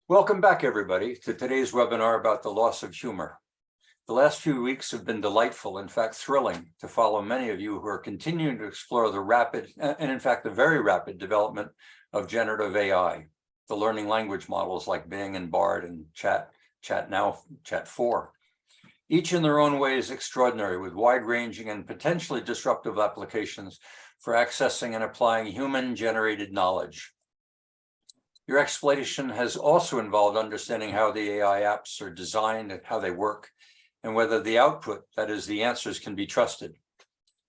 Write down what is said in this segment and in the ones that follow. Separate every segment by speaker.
Speaker 1: Welcome back, everybody, to today's webinar about the loss of humor. The last few weeks have been delightful, in fact, thrilling to follow many of you who are continuing to explore the rapid, and in fact, the very rapid development of generative AI, the learning language models like Bing and Bard and Chat 4. Each in their own way is extraordinary, with wide-ranging and potentially disruptive applications for accessing and applying human-generated knowledge. Your exploration has also involved understanding how the AI apps are designed and how they work, and whether the output, that is, the answers, can be trusted.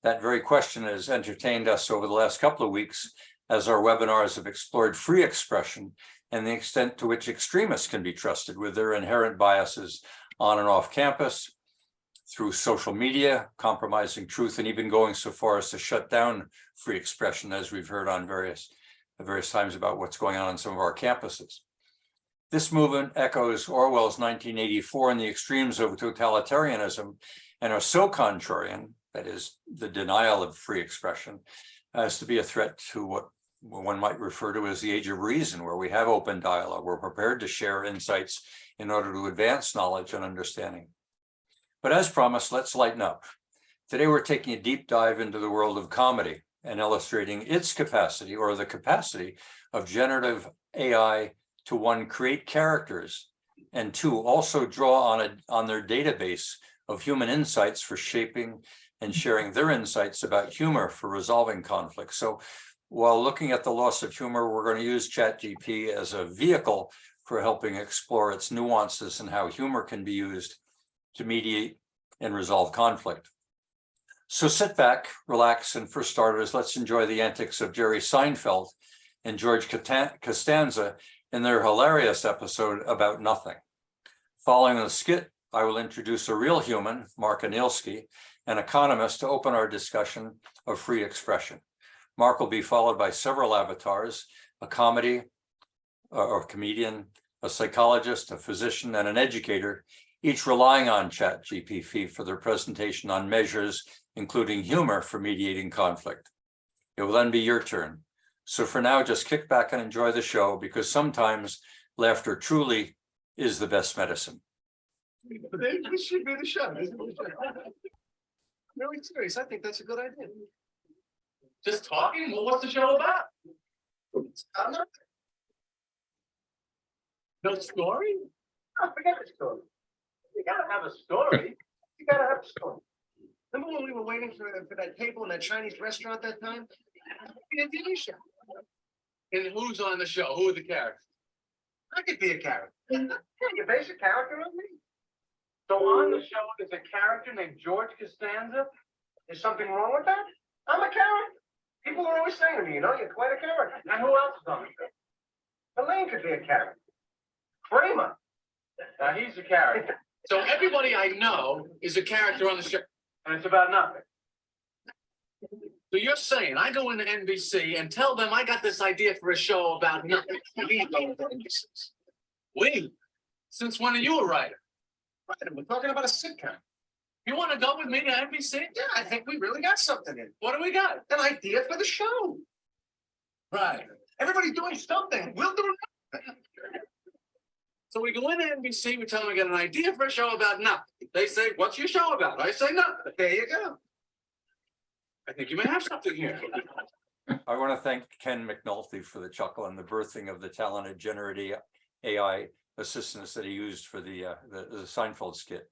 Speaker 1: That very question has entertained us over the last couple of weeks as our webinars have explored free expression and the extent to which extremists can be trusted with their inherent biases on and off campus, through social media, compromising truth, and even going so far as to shut down free expression, as we've heard on various times about what's going on some of our campuses. This movement echoes Orwell's 1984 and the extremes of totalitarianism, and are so contrarian, that is, the denial of free expression, as to be a threat to what one might refer to as the age of reason, where we have open dialogue, we're prepared to share insights in order to advance knowledge and understanding. But as promised, let's lighten up. Today, we're taking a deep dive into the world of comedy and illustrating its capacity, or the capacity of generative AI to, one, create characters, and two, also draw on their database of human insights for shaping and sharing their insights about humor for resolving conflict. So while looking at the loss of humor, we're going to use ChatGPT as a vehicle for helping explore its nuances and how humor can be used to mediate and resolve conflict. So sit back, relax, and for starters, let's enjoy the antics of Jerry Seinfeld and George Costanza in their hilarious episode about nothing. Following the skit, I will introduce a real human, Mark Anielski, an economist, to open our discussion of free expression. Mark will be followed by several avatars, a comedian, a psychologist, a physician, and an educator, each relying on ChatGPT for their presentation on measures including humor for mediating conflict. It will then be your turn. So for now, just kick back and enjoy the show, because sometimes laughter truly is the best medicine.
Speaker 2: This should be the show. Really serious. I think that's a good idea.
Speaker 3: Just talking? Well, what's the show about? No story?
Speaker 2: Oh, forget the story. You gotta have a story. You gotta have a story. Remember when we were waiting for that table in that Chinese restaurant that time? We did the show.
Speaker 3: And who's on the show? Who are the characters?
Speaker 2: I could be a character. Yeah, you base a character on me. So on the show, there's a character named George Costanza. Is something wrong with that? I'm a character. People are always saying to me, you know, you're quite a character. And who else is on the show? Elaine could be a character. Kramer.
Speaker 3: Now he's a character. So everybody I know is a character on the show.
Speaker 2: And it's about nothing.
Speaker 3: So you're saying I go into NBC and tell them I got this idea for a show about nothing. We? Since when are you a writer?
Speaker 2: Right, we're talking about a sitcom.
Speaker 3: You want to go with me to NBC?
Speaker 2: Yeah, I think we really got something in.
Speaker 3: What do we got?
Speaker 2: An idea for the show.
Speaker 3: Right.
Speaker 2: Everybody's doing something. We'll do nothing.
Speaker 3: So we go into NBC, we tell them we got an idea for a show about nothing. They say, what's your show about? I say nothing.
Speaker 2: There you go.
Speaker 3: I think you may have something here.
Speaker 1: I want to thank Ken McNulty for the chuckle and the birthing of the talented generative AI assistants that he used for the Seinfeld skit.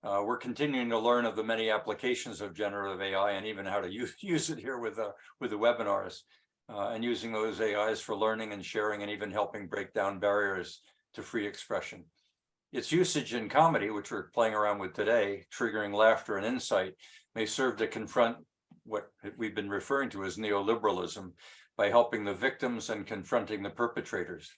Speaker 1: We're continuing to learn of the many applications of generative AI and even how to use it here with the webinars, and using those AIs for learning and sharing and even helping break down barriers to free expression. Its usage in comedy, which we're playing around with today, triggering laughter and insight, may serve to confront what we've been referring to as neoliberalism by helping the victims and confronting the perpetrators.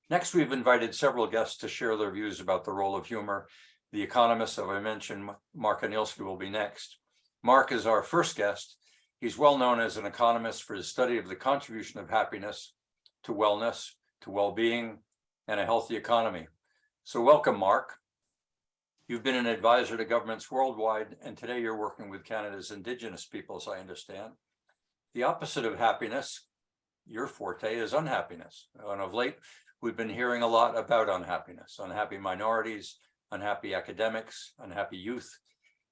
Speaker 1: Next, we've invited several guests to share their views about the role of humor. The economist, as I mentioned, Mark Anielski, will be next. Mark is our first guest. He's well known as an economist for his study of the contribution of happiness to wellness, to well-being, and a healthy economy. So welcome, Mark. You've been an advisor to governments worldwide, and today you're working with Canada's Indigenous peoples, I understand. The opposite of happiness, your forte, is unhappiness. And of late, We've been hearing a lot about unhappiness, unhappy minorities, unhappy academics, unhappy youth.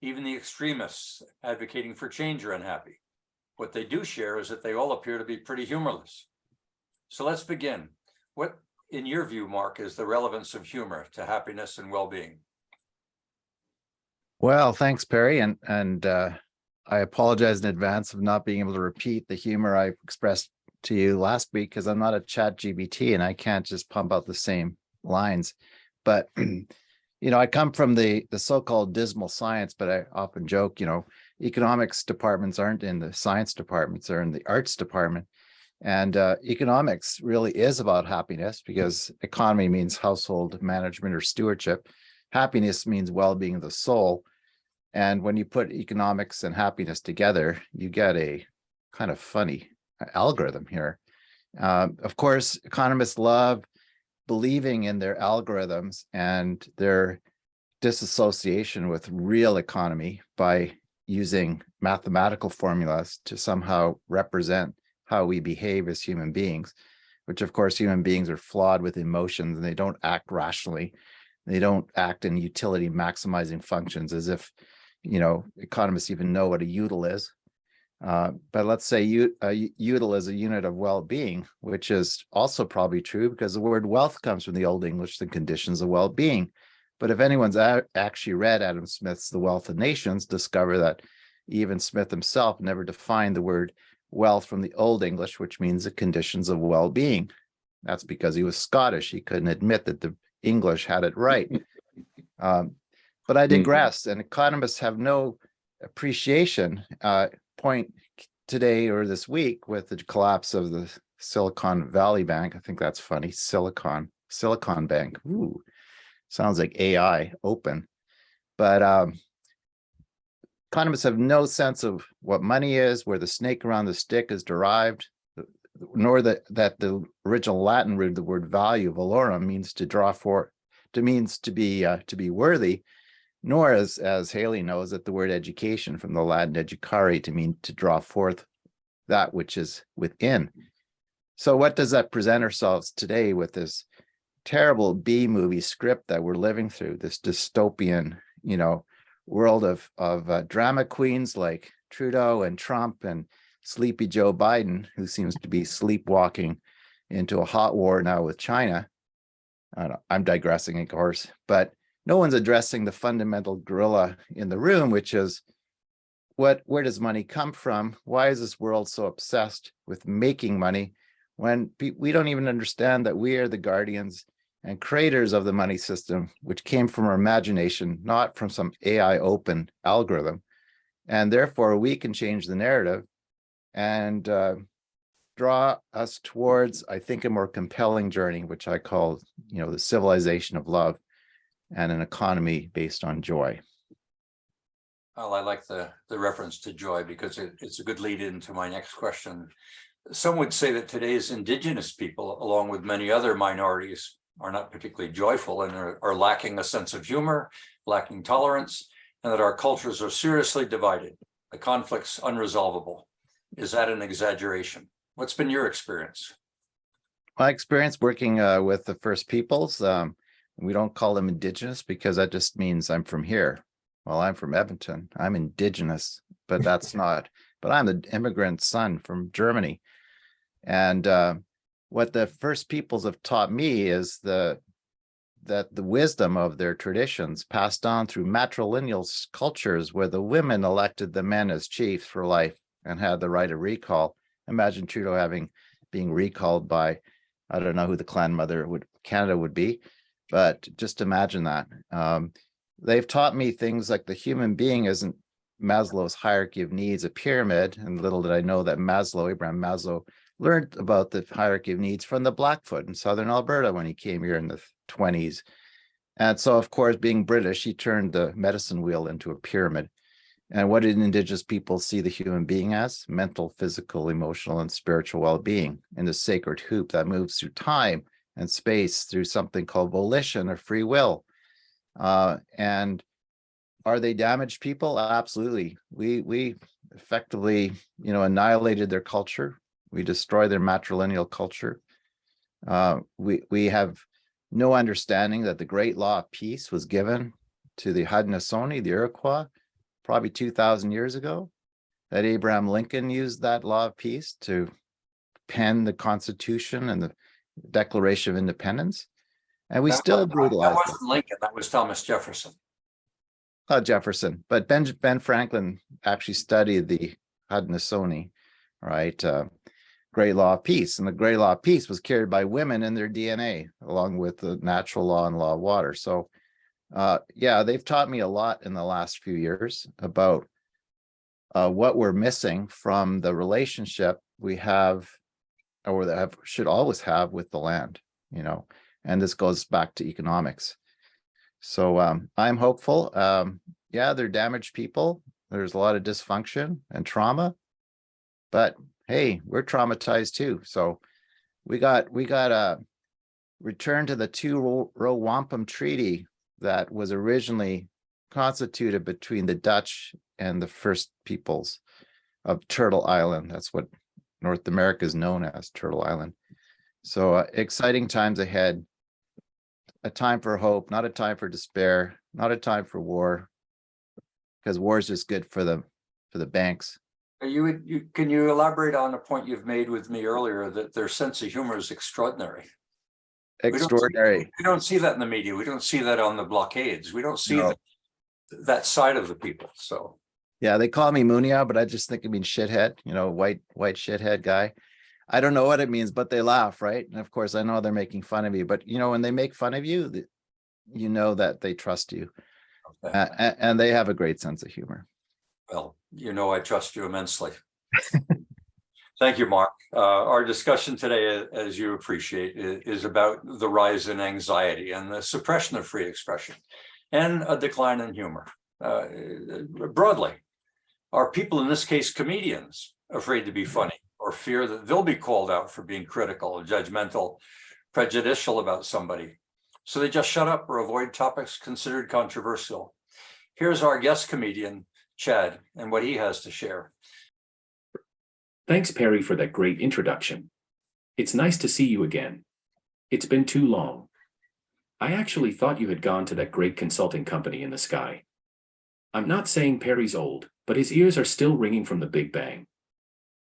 Speaker 1: Even the extremists advocating for change are unhappy. What they do share is that they all appear to be pretty humorless. So let's begin. What, in your view, Mark, is the relevance of humor to happiness and well-being?
Speaker 4: Well, thanks, Perry. And I apologize in advance of not being able to repeat the humor I expressed to you last week because I'm not a ChatGPT and I can't just pump out the same lines. But, I come from the so-called dismal science, but I often joke, economics departments aren't in the science departments, they're in the arts department. And economics really is about happiness because economy means household management or stewardship. Happiness means well-being of the soul. And when you put economics and happiness together, you get a kind of funny algorithm here. Of course, economists love believing in their algorithms and their disassociation with real economy by using mathematical formulas to somehow represent how we behave as human beings, which of course human beings are flawed with emotions and they don't act rationally. They don't act in utility maximizing functions as if, economists even know what a util is. But let's say util is a unit of well-being, which is also probably true because the word wealth comes from the Old English, the conditions of well-being. But if anyone's actually read Adam Smith's The Wealth of Nations, discover that even Smith himself never defined the word wealth from the Old English, which means the conditions of well-being. That's because he was Scottish. He couldn't admit that the English had it right. But I digress, and economists have no appreciation. Point today or this week with the collapse of the Silicon Valley Bank. I think that's funny. Silicon Bank. Ooh, sounds like AI open. But economists have no sense of what money is, where the snake around the stick is derived, nor that the original Latin root of the word value, valorum, means to draw for, means to be worthy, nor as Haley knows that the word education from the Latin educare to mean to draw forth that which is within. So what does that present ourselves today with this terrible B movie script that we're living through, this dystopian, world of drama queens like Trudeau and Trump and sleepy Joe Biden, who seems to be sleepwalking into a hot war now with China. I'm digressing, of course, but no one's addressing the fundamental gorilla in the room, which is where does money come from? Why is this world so obsessed with making money when we don't even understand that we are the guardians and creators of the money system, which came from our imagination, not from some AI open algorithm. And therefore we can change the narrative and draw us towards, I think, a more compelling journey, which I call, the civilization of love and an economy based on joy.
Speaker 1: Well, I like the reference to joy because it's a good lead into my next question. Some would say that today's indigenous people, along with many other minorities, are not particularly joyful and are lacking a sense of humor, lacking tolerance, and that our cultures are seriously divided, the conflicts unresolvable. Is that an exaggeration? What's been your experience?
Speaker 4: My experience working with the First Peoples, we don't call them indigenous because that just means I'm from here. Well, I'm from Edmonton. I'm indigenous, but that's not. But I'm the immigrant son from Germany. And what the First Peoples have taught me is that the wisdom of their traditions passed on through matrilineal cultures where the women elected the men as chiefs for life and had the right of recall. Imagine Trudeau being recalled by, I don't know who the clan mother Canada would be, but just imagine that. They've taught me things like the human being isn't Maslow's hierarchy of needs, a pyramid. And little did I know that Abraham Maslow, learned about the hierarchy of needs from the Blackfoot in southern Alberta when he came here in the 20s. And so, of course, being British, he turned the medicine wheel into a pyramid. And what did Indigenous people see the human being as? Mental, physical, emotional, and spiritual well-being in the sacred hoop that moves through time and space through something called volition or free will. And are they damaged people? Absolutely. We effectively, annihilated their culture. We destroyed their matrilineal culture. We have no understanding that the great law of peace was given to the Haudenosaunee, the Iroquois, probably 2,000 years ago, that Abraham Lincoln used that law of peace to pen the Constitution and the Declaration of Independence. And we still
Speaker 1: That
Speaker 4: brutalize them.
Speaker 1: wasn't Lincoln, that was Thomas Jefferson.
Speaker 4: Jefferson, but Ben Franklin actually studied the Haudenosaunee, right? Great law of peace, and the great law of peace was carried by women in their DNA, along with the natural law and law of water. So, yeah, they've taught me a lot in the last few years about what we're missing from the relationship we have, or that should always have, with the land, you know. And this goes back to economics. So I'm hopeful. Yeah, they're damaged people. There's a lot of dysfunction and trauma, but hey, we're traumatized too. So we got a return to the two-row wampum treaty that was originally constituted between the Dutch and the first peoples of Turtle Island. That's what North America is known as, Turtle Island. So exciting times ahead. A time for hope, not a time for despair, not a time for war, because war is just good for the banks.
Speaker 1: Can you elaborate on a point you've made with me earlier, that their sense of humor is extraordinary?
Speaker 4: Extraordinary.
Speaker 1: We don't see that in the media. We don't see that on the blockades. We don't see
Speaker 4: No.
Speaker 1: that side of the people. So
Speaker 4: Yeah, they call me Munia, but I just think it means shithead, you know, white shithead guy. I don't know what it means, but they laugh, right? And of course, I know they're making fun of me, but you know, when they make fun of you, you know that they trust you, and they have a great sense of humor.
Speaker 1: well, you know, I trust you immensely. Thank you, Mark. Our discussion today, as you appreciate, is about the rise in anxiety and the suppression of free expression and a decline in humor. Broadly, are people, in this case, comedians, afraid to be funny, or fear that they'll be called out for being critical, judgmental, prejudicial about somebody, so they just shut up or avoid topics considered controversial? Here's our guest comedian, Chad, and what he has to share.
Speaker 5: Thanks, Perry, for that great introduction. It's nice to see you again. It's been too long. I actually thought you had gone to that great consulting company in the sky. I'm not saying Perry's old, but his ears are still ringing from the Big Bang.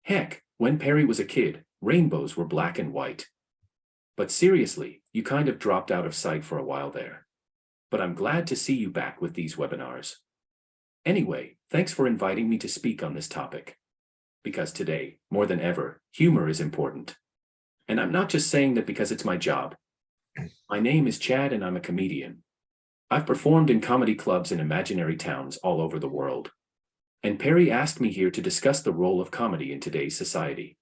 Speaker 5: Heck, when Perry was a kid, rainbows were black and white. But seriously, you kind of dropped out of sight for a while there. But I'm glad to see you back with these webinars. Anyway, thanks for inviting me to speak on this topic. Because today, more than ever, humor is important. And I'm not just saying that because it's my job. My name is Chad and I'm a comedian. I've performed in comedy clubs in imaginary towns all over the world. And Perry asked me here to discuss the role of comedy in today's society.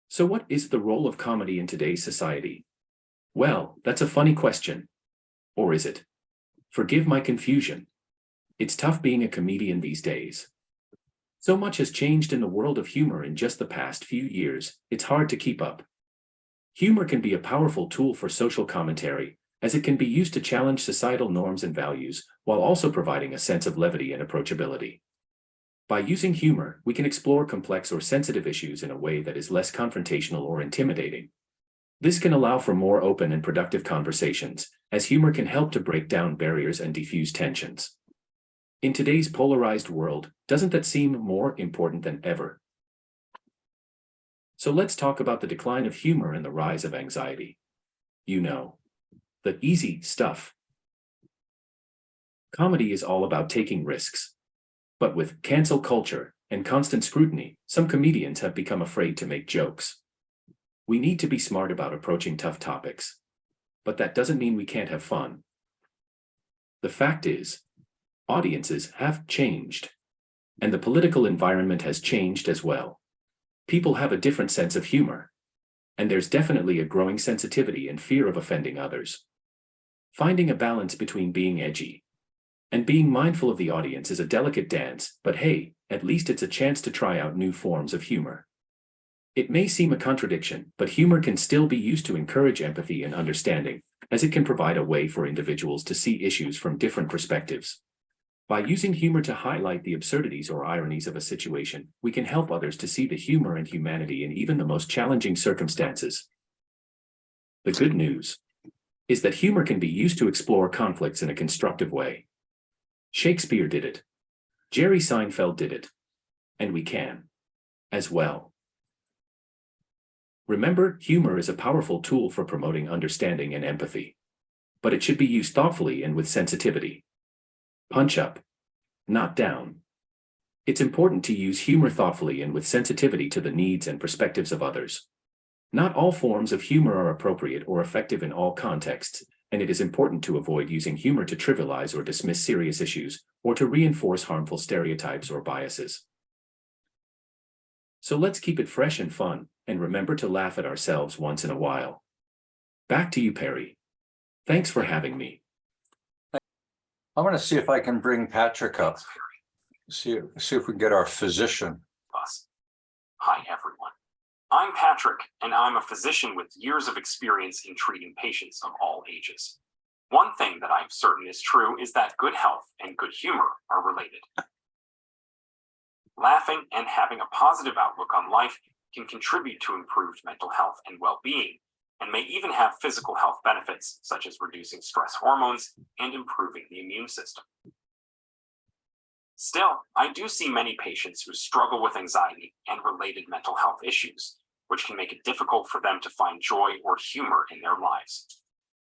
Speaker 5: So what is the role of comedy in today's society? Well, that's a funny question. Or is it? Forgive my confusion. It's tough being a comedian these days. So much has changed in the world of humor in just the past few years, it's hard to keep up. Humor can be a powerful tool for social commentary, as it can be used to challenge societal norms and values, while also providing a sense of levity and approachability. By using humor, we can explore complex or sensitive issues in a way that is less confrontational or intimidating. This can allow for more open and productive conversations, as humor can help to break down barriers and diffuse tensions. In today's polarized world, doesn't that seem more important than ever? So let's talk about the decline of humor and the rise of anxiety. You know, the easy stuff. Comedy is all about taking risks. But with cancel culture and constant scrutiny, some comedians have become afraid to make jokes. We need to be smart about approaching tough topics. But that doesn't mean we can't have fun. The fact is, audiences have changed. And the political environment has changed as well. People have a different sense of humor. And there's definitely a growing sensitivity and fear of offending others. Finding a balance between being edgy and being mindful of the audience is a delicate dance, but hey, at least it's a chance to try out new forms of humor. It may seem a contradiction, but humor can still be used to encourage empathy and understanding, as it can provide a way for individuals to see issues from different perspectives. By using humor to highlight the absurdities or ironies of a situation, we can help others to see the humor and humanity in even the most challenging circumstances. The good news is that humor can be used to explore conflicts in a constructive way. Shakespeare did it. Jerry Seinfeld did it. And we can as well. Remember, humor is a powerful tool for promoting understanding and empathy. But it should be used thoughtfully and with sensitivity. Punch up, not down. It's important to use humor thoughtfully and with sensitivity to the needs and perspectives of others. Not all forms of humor are appropriate or effective in all contexts, and it is important to avoid using humor to trivialize or dismiss serious issues, or to reinforce harmful stereotypes or biases. So let's keep it fresh and fun, and remember to laugh at ourselves once in a while. Back to you, Perry. Thanks for having me.
Speaker 1: I want to see if I can bring Patrick up. See if we can get our physician.
Speaker 6: Hi, everyone. I'm Patrick, and I'm a physician with years of experience in treating patients of all ages. One thing that I'm certain is true is that good health and good humor are related. Laughing and having a positive outlook on life can contribute to improved mental health and well-being, and may even have physical health benefits, such as reducing stress hormones and improving the immune system. Still, I do see many patients who struggle with anxiety and related mental health issues, which can make it difficult for them to find joy or humor in their lives.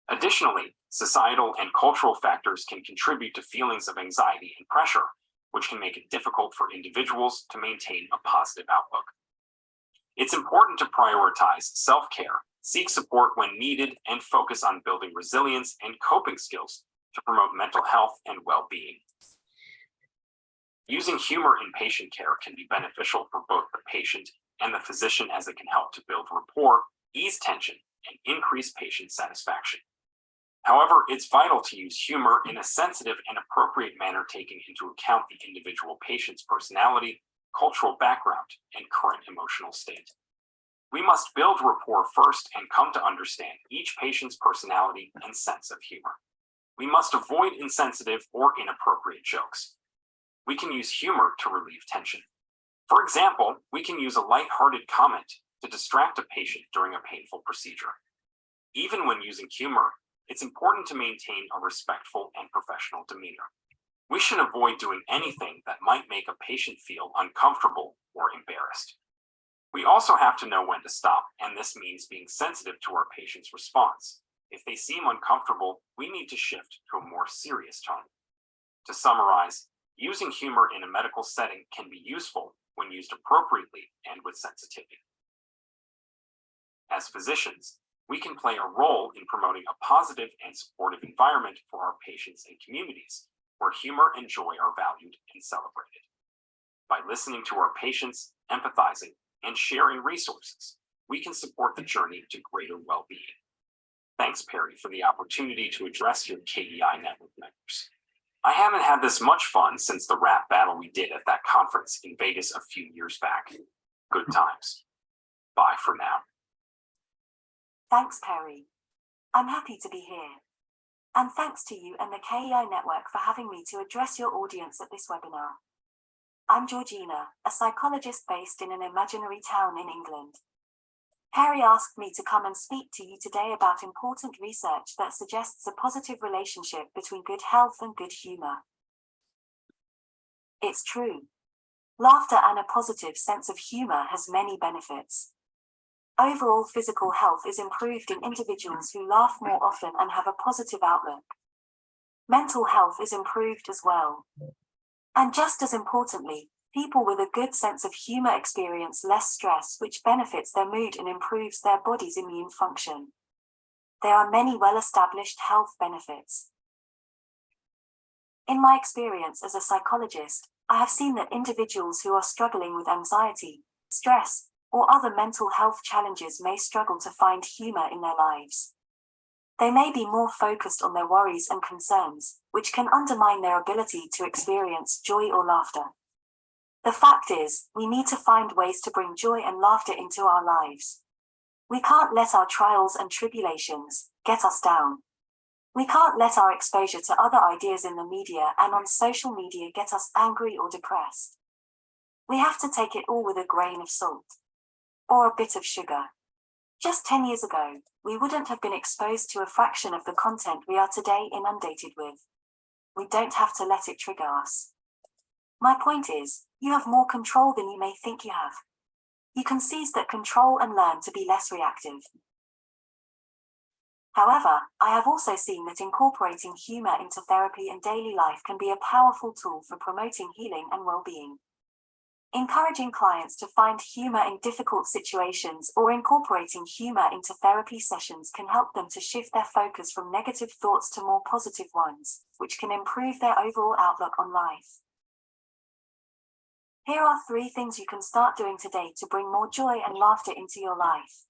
Speaker 6: Additionally, societal and cultural factors can contribute to feelings of anxiety and pressure, which can make it difficult for individuals to maintain a positive outlook. It's important to prioritize self-care, seek support when needed, and focus on building resilience and coping skills to promote mental health and well-being. Using humor in patient care can be beneficial for both the patient and the physician, as it can help to build rapport, ease tension, and increase patient satisfaction. However, it's vital to use humor in a sensitive and appropriate manner, taking into account the individual patient's personality, cultural background, and current emotional state. We must build rapport first and come to understand each patient's personality and sense of humor. We must avoid insensitive or inappropriate jokes. We can use humor to relieve tension. For example, we can use a lighthearted comment to distract a patient during a painful procedure. Even when using humor, it's important to maintain a respectful and professional demeanor. We should avoid doing anything that might make a patient feel uncomfortable or embarrassed. We also have to know when to stop, and this means being sensitive to our patient's response. If they seem uncomfortable, we need to shift to a more serious tone. To summarize, using humor in a medical setting can be useful when used appropriately and with sensitivity. As physicians, we can play a role in promoting a positive and supportive environment for our patients and communities, where humor and joy are valued and celebrated. By listening to our patients, empathizing, and sharing resources, we can support the journey to greater well-being. Thanks, Perry, for the opportunity to address your KEI network members. I haven't had this much fun since the rap battle we did at that conference in Vegas a few years back. Good times. Bye for now.
Speaker 7: Thanks, Perry. I'm happy to be here. And thanks to you and the KEI Network for having me to address your audience at this webinar. I'm Georgina, a psychologist based in an imaginary town in England. Perry asked me to come and speak to you today about important research that suggests a positive relationship between good health and good humor. It's true. Laughter and a positive sense of humor has many benefits. Overall physical health is improved in individuals who laugh more often and have a positive outlook. Mental health is improved as well. And just as importantly, people with a good sense of humor experience less stress, which benefits their mood and improves their body's immune function. There are many well-established health benefits. In my experience as a psychologist, I have seen that individuals who are struggling with anxiety, stress, or other mental health challenges may struggle to find humor in their lives. They may be more focused on their worries and concerns, which can undermine their ability to experience joy or laughter. The fact is, we need to find ways to bring joy and laughter into our lives. We can't let our trials and tribulations get us down. We can't let our exposure to other ideas in the media and on social media get us angry or depressed. We have to take it all with a grain of salt. Or a bit of sugar. Just 10 years ago, we wouldn't have been exposed to a fraction of the content we are today inundated with. We don't have to let it trigger us. My point is, you have more control than you may think you have. You can seize that control and learn to be less reactive. However, I have also seen that incorporating humor into therapy and daily life can be a powerful tool for promoting healing and well-being. Encouraging clients to find humor in difficult situations or incorporating humor into therapy sessions can help them to shift their focus from negative thoughts to more positive ones, which can improve their overall outlook on life. Here are 3 things you can start doing today to bring more joy and laughter into your life.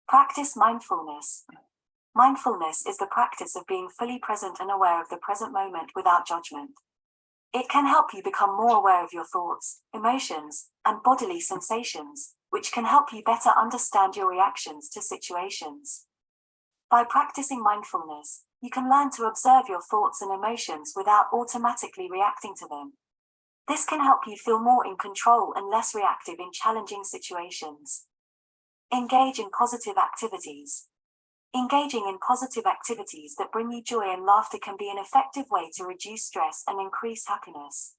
Speaker 7: Practice mindfulness. Mindfulness is the practice of being fully present and aware of the present moment without judgment. It can help you become more aware of your thoughts, emotions, and bodily sensations, which can help you better understand your reactions to situations. By practicing mindfulness, you can learn to observe your thoughts and emotions without automatically reacting to them. This can help you feel more in control and less reactive in challenging situations. Engage in positive activities. Engaging in positive activities that bring you joy and laughter can be an effective way to reduce stress and increase happiness.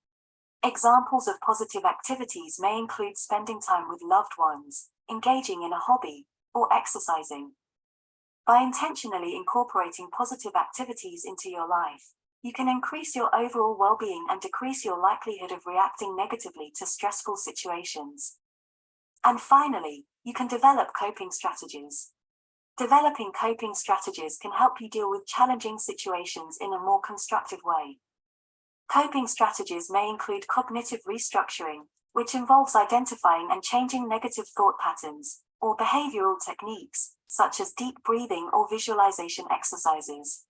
Speaker 7: Examples of positive activities may include spending time with loved ones, engaging in a hobby, or exercising. By intentionally incorporating positive activities into your life, you can increase your overall well-being and decrease your likelihood of reacting negatively to stressful situations. And finally, you can develop coping strategies. Developing coping strategies can help you deal with challenging situations in a more constructive way. Coping strategies may include cognitive restructuring, which involves identifying and changing negative thought patterns, or behavioral techniques, such as deep breathing or visualization exercises.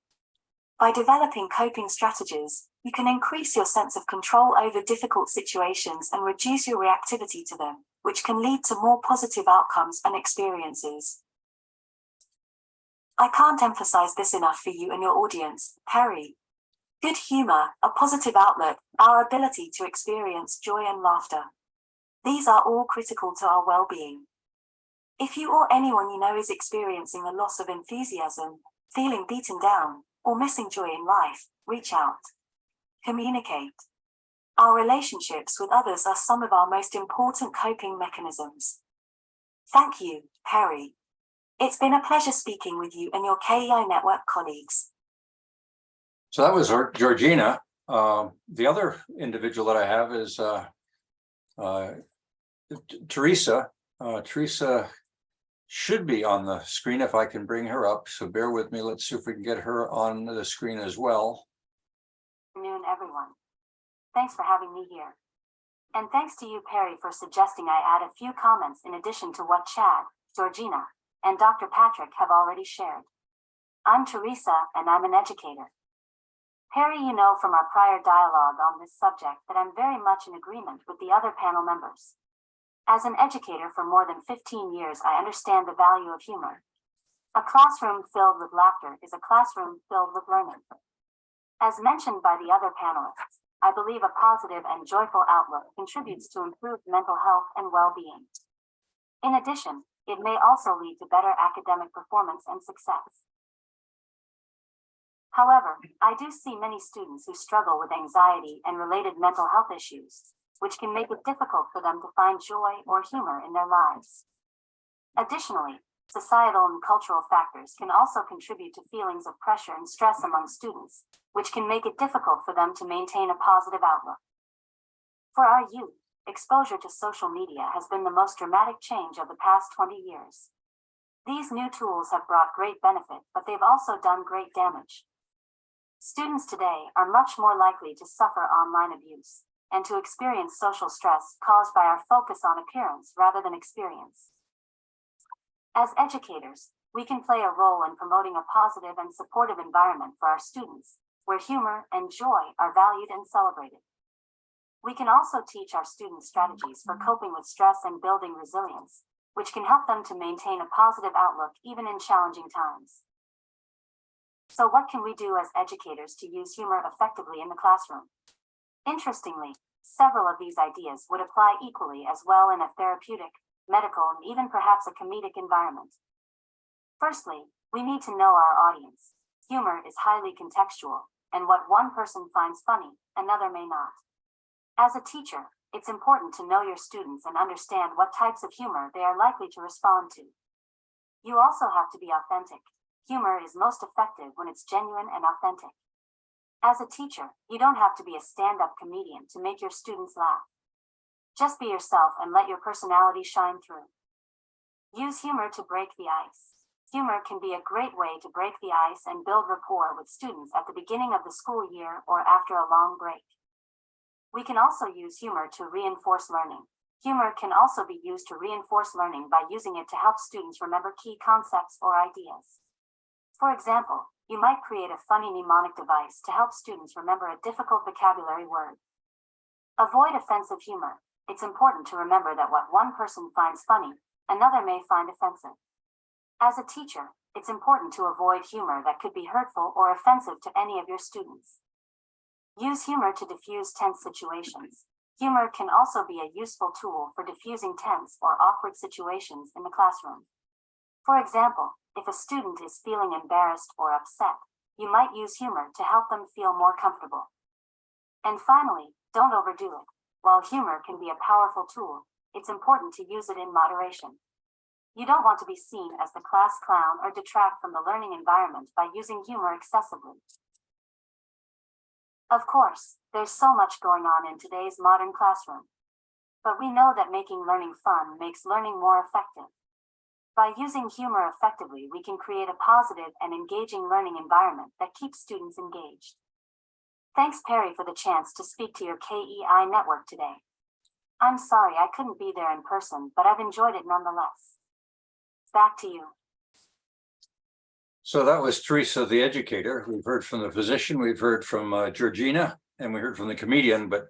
Speaker 7: By developing coping strategies, you can increase your sense of control over difficult situations and reduce your reactivity to them, which can lead to more positive outcomes and experiences. I can't emphasize this enough for you and your audience, Perry. Good humor, a positive outlook, our ability to experience joy and laughter. These are all critical to our well-being. If you or anyone you know is experiencing a loss of enthusiasm, feeling beaten down, or missing joy in life, reach out. Communicate. Our relationships with others are some of our most important coping mechanisms. Thank you, Perry. It's been a pleasure speaking with you and your KEI Network colleagues.
Speaker 1: So that was Georgina. The other individual that I have is Theresa. Theresa should be on the screen if I can bring her up. So bear with me. Let's see if we can get her on the screen as well.
Speaker 7: Good afternoon, everyone. Thanks for having me here. And thanks to you, Perry, for suggesting I add a few comments in addition to what Chad, Georgina, and Dr. Patrick have already shared. I'm Theresa, and I'm an educator. Perry, you know from our prior dialogue on this subject that I'm very much in agreement with the other panel members. As an educator for more than 15 years, I understand the value of humor. A classroom filled with laughter is a classroom filled with learning. As mentioned by the other panelists, I believe a positive and joyful outlook contributes to improved mental health and well-being. In addition, it may also lead to better academic performance and success. However, I do see many students who struggle with anxiety and related mental health issues, which can make it difficult for them to find joy or humor in their lives. Additionally, societal and cultural factors can also contribute to feelings of pressure and stress among students, which can make it difficult for them to maintain a positive outlook. For our youth, exposure to social media has been the most dramatic change of the past 20 years. These new tools have brought great benefit, but they've also done great damage. Students today are much more likely to suffer online abuse and to experience social stress caused by our focus on appearance rather than experience. As educators, we can play a role in promoting a positive and supportive environment for our students, where humor and joy are valued and celebrated. We can also teach our students strategies for coping with stress and building resilience, which can help them to maintain a positive outlook even in challenging times. So what can we do as educators to use humor effectively in the classroom? Interestingly, several of these ideas would apply equally as well in a therapeutic, medical, and even perhaps a comedic environment. Firstly, we need to know our audience. Humor is highly contextual, and what one person finds funny, another may not. As a teacher, it's important to know your students and understand what types of humor they are likely to respond to. You also have to be authentic. Humor is most effective when it's genuine and authentic. As a teacher, you don't have to be a stand-up comedian to make your students laugh. Just be yourself and let your personality shine through. Use humor to break the ice. Humor can be a great way to break the ice and build rapport with students at the beginning of the school year or after a long break. We can also use humor to reinforce learning. Humor can also be used to reinforce learning by using it to help students remember key concepts or ideas. For example, you might create a funny mnemonic device to help students remember a difficult vocabulary word. Avoid offensive humor. It's important to remember that what one person finds funny, another may find offensive. As a teacher, it's important to avoid humor that could be hurtful or offensive to any of your students. Use humor to diffuse tense situations. Humor can also be a useful tool for diffusing tense or awkward situations in the classroom. For example, if a student is feeling embarrassed or upset, you might use humor to help them feel more comfortable. And finally, don't overdo it. While humor can be a powerful tool, it's important to use it in moderation. You don't want to be seen as the class clown or detract from the learning environment by using humor excessively. Of course, there's so much going on in today's modern classroom. But we know that making learning fun makes learning more effective. By using humor effectively, we can create a positive and engaging learning environment that keeps students engaged. Thanks, Perry, for the chance to speak to your KEI network today. I'm sorry I couldn't be there in person, but I've enjoyed it nonetheless. Back to you.
Speaker 1: So that was Theresa, the educator. We've heard from the physician, we've heard from Georgina, and we heard from the comedian. But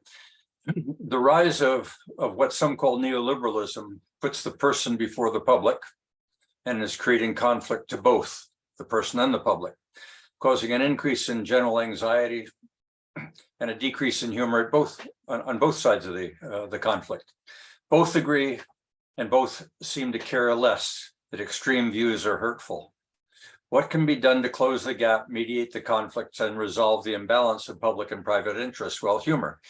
Speaker 1: the rise of what some call neoliberalism puts the person before the public and is creating conflict to both the person and the public, causing an increase in general anxiety and a decrease in humor at on both sides of the conflict. Both agree and both seem to care less that extreme views are hurtful. What can be done to close the gap, mediate the conflicts, and resolve the imbalance of public and private interests? Well, humor.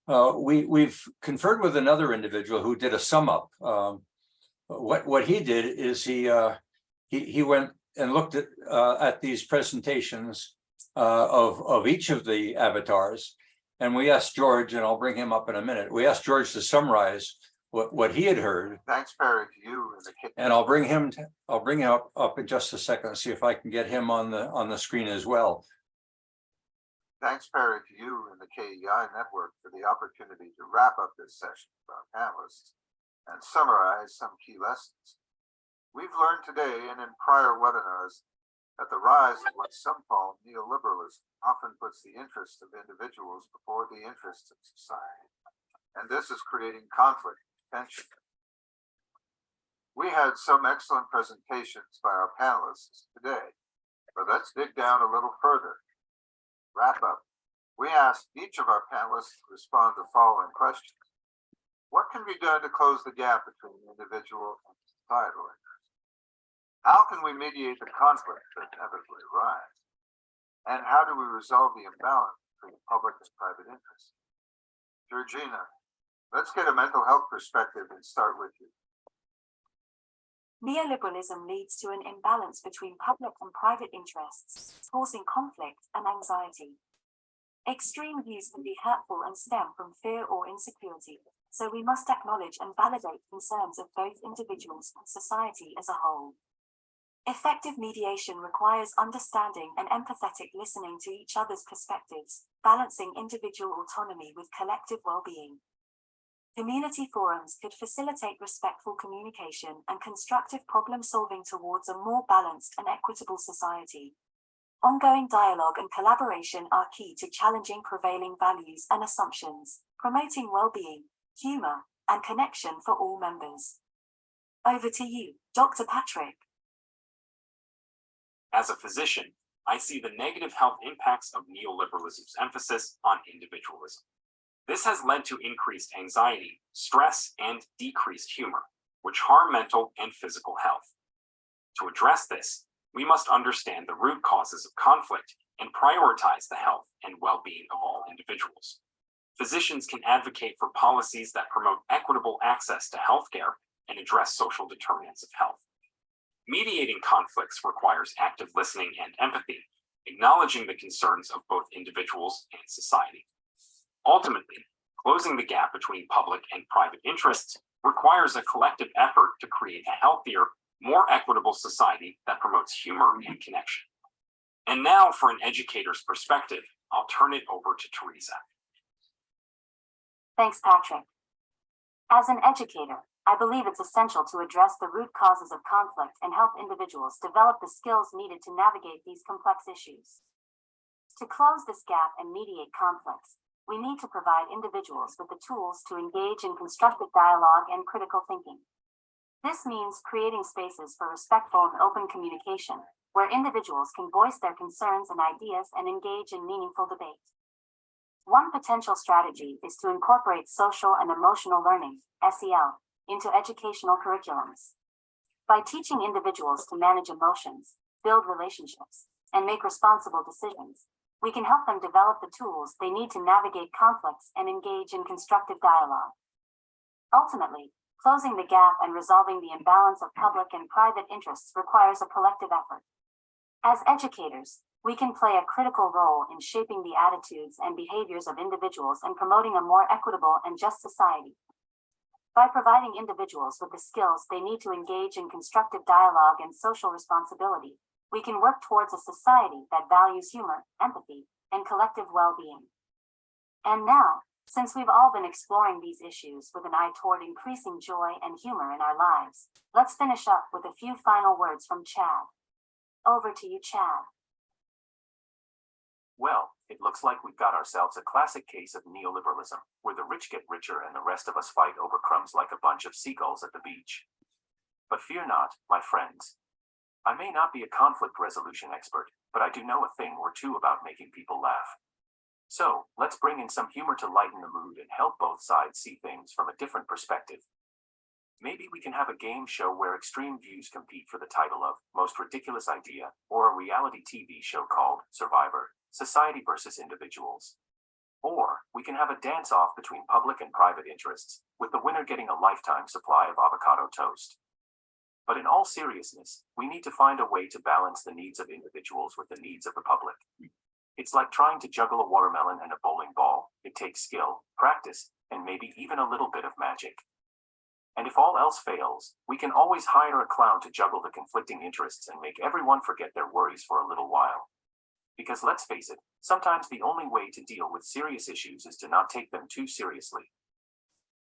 Speaker 1: We've conferred with another individual who did a sum up. What he did is he went and looked at these presentations of each of the avatars, and we asked George, and I'll bring him up in a minute. We asked George to summarize what he had heard.
Speaker 2: Thanks, Perry, to you
Speaker 1: and I'll bring him up in just a second and see if I can get him on the screen as well.
Speaker 2: Thanks, Perry, to you and the KEI network for the opportunity to wrap up this session with our panelists and summarize some key lessons. We've learned today and in prior webinars that the rise of what some call neoliberalism often puts the interests of individuals before the interests of society. And this is creating conflict. Tension. We had some excellent presentations by our panelists today, but let's dig down a little further. Wrap up. We asked each of our panelists to respond to the following questions. What can be done to close the gap between individual and societal interests? How can we mediate the conflict that inevitably arise? And how do we resolve the imbalance between public and private interests? Georgina, let's get a mental health perspective and start with you.
Speaker 7: Neoliberalism leads to an imbalance between public and private interests, causing conflict and anxiety. Extreme views can be hurtful and stem from fear or insecurity, so we must acknowledge and validate concerns of both individuals and society as a whole. Effective mediation requires understanding and empathetic listening to each other's perspectives, balancing individual autonomy with collective well-being. Community forums could facilitate respectful communication and constructive problem-solving towards a more balanced and equitable society. Ongoing dialogue and collaboration are key to challenging prevailing values and assumptions, promoting well-being, humor, and connection for all members. Over to you, Dr. Patrick.
Speaker 6: As a physician, I see the negative health impacts of neoliberalism's emphasis on individualism. This has led to increased anxiety, stress, and decreased humor, which harm mental and physical health. To address this, we must understand the root causes of conflict and prioritize the health and well-being of all individuals. Physicians can advocate for policies that promote equitable access to healthcare and address social determinants of health. Mediating conflicts requires active listening and empathy, acknowledging the concerns of both individuals and society. Ultimately, closing the gap between public and private interests requires a collective effort to create a healthier, more equitable society that promotes humor and connection. And now, for an educator's perspective, I'll turn it over to Theresa.
Speaker 7: Thanks, Patrick. As an educator, I believe it's essential to address the root causes of conflict and help individuals develop the skills needed to navigate these complex issues. To close this gap and mediate conflicts, we need to provide individuals with the tools to engage in constructive dialogue and critical thinking. This means creating spaces for respectful and open communication, where individuals can voice their concerns and ideas and engage in meaningful debate. One potential strategy is to incorporate social and emotional learning, SEL, into educational curriculums. By teaching individuals to manage emotions, build relationships, and make responsible decisions, we can help them develop the tools they need to navigate conflicts and engage in constructive dialogue. Ultimately, closing the gap and resolving the imbalance of public and private interests requires a collective effort. As educators, we can play a critical role in shaping the attitudes and behaviors of individuals and promoting a more equitable and just society. By providing individuals with the skills they need to engage in constructive dialogue and social responsibility, we can work towards a society that values humor, empathy, and collective well-being. And now, since we've all been exploring these issues with an eye toward increasing joy and humor in our lives, let's finish up with a few final words from Chad. Over to you, Chad.
Speaker 5: Well, it looks like we've got ourselves a classic case of neoliberalism, where the rich get richer and the rest of us fight over crumbs like a bunch of seagulls at the beach. But fear not, my friends. I may not be a conflict resolution expert, but I do know a thing or two about making people laugh. So, let's bring in some humor to lighten the mood and help both sides see things from a different perspective. Maybe we can have a game show where extreme views compete for the title of Most Ridiculous Idea, or a reality TV show called Survivor, Society versus Individuals. Or we can have a dance-off between public and private interests, with the winner getting a lifetime supply of avocado toast. But in all seriousness, we need to find a way to balance the needs of individuals with the needs of the public. It's like trying to juggle a watermelon and a bowling ball. It takes skill, practice, and maybe even a little bit of magic. And if all else fails, we can always hire a clown to juggle the conflicting interests and make everyone forget their worries for a little while. Because let's face it, sometimes the only way to deal with serious issues is to not take them too seriously.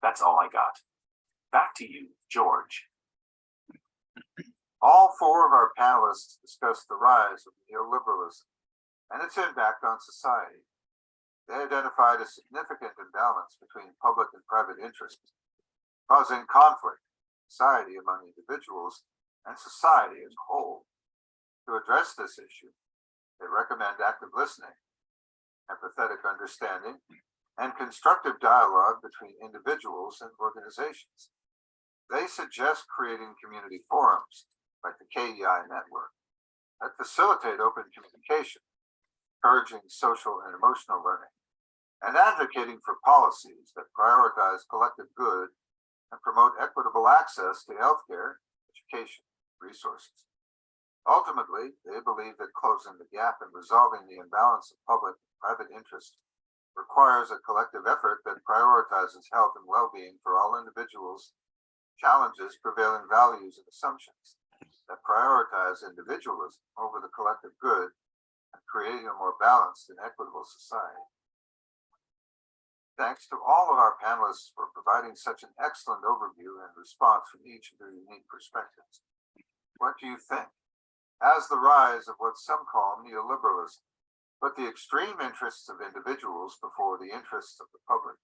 Speaker 5: That's all I got. Back to you, George.
Speaker 8: All four of our panelists discussed the rise of neoliberalism and its impact on society. They identified a significant imbalance between public and private interests, causing conflict in society among individuals and society as a whole. To address this issue, they recommend active listening, empathetic understanding, and constructive dialogue between individuals and organizations. They suggest creating community forums like the KEI network that facilitate open communication, encouraging social and emotional learning, and advocating for policies that prioritize collective good and promote equitable access to healthcare, education, resources. Ultimately, they believe that closing the gap and resolving the imbalance of public and private interest requires a collective effort that prioritizes health and well-being for all individuals, challenges prevailing values and assumptions that prioritize individualism over the collective good, and creating a more balanced and equitable society. Thanks to all of our panelists for providing such an excellent overview and response from each of their unique perspectives. What do you think? As the rise of what some call neoliberalism, put the extreme interests of individuals before the interests of the public,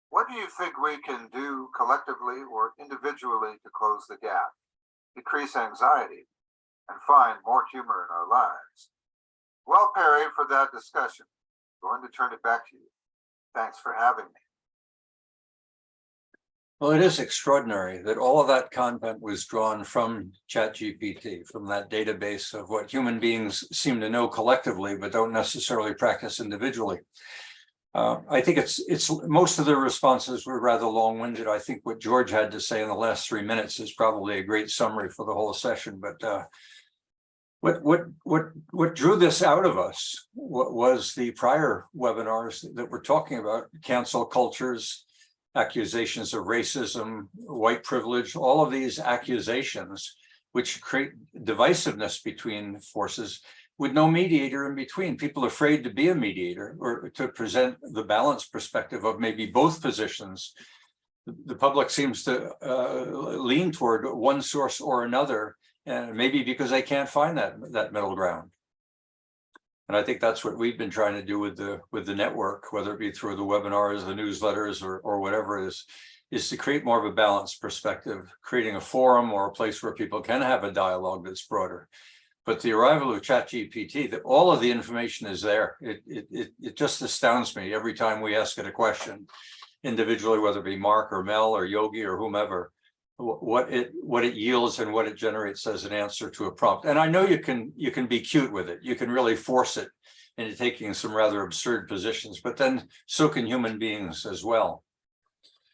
Speaker 8: what do you think we can do collectively or individually to close the gap, decrease anxiety, and find more humor in our lives? Well, Perry, for that discussion, I'm going to turn it back to you. Thanks for having me.
Speaker 1: Well, it is extraordinary that all of that content was drawn from ChatGPT, from that database of what human beings seem to know collectively, but don't necessarily practice individually. I think it's most of the responses were rather long-winded. I think what George had to say in the last 3 minutes is probably a great summary for the whole session. But what drew this out of us was the prior webinars that we're talking about: cancel cultures, accusations of racism, white privilege, all of these accusations which create divisiveness between forces with no mediator in between. People afraid to be a mediator or to present the balanced perspective of maybe both positions. The public seems to lean toward one source or another, and maybe because they can't find that middle ground. And I think that's what we've been trying to do with the network, whether it be through the webinars, the newsletters, or whatever it is to create more of a balanced perspective, creating a forum or a place where people can have a dialogue that's broader. But the arrival of ChatGPT, that all of the information is there. It just astounds me every time we ask it a question individually, whether it be Mark or Mel or Yogi or whomever, what it yields and what it generates as an answer to a prompt. And I know you can be cute with it. You can really force it into taking some rather absurd positions, but then so can human beings as well.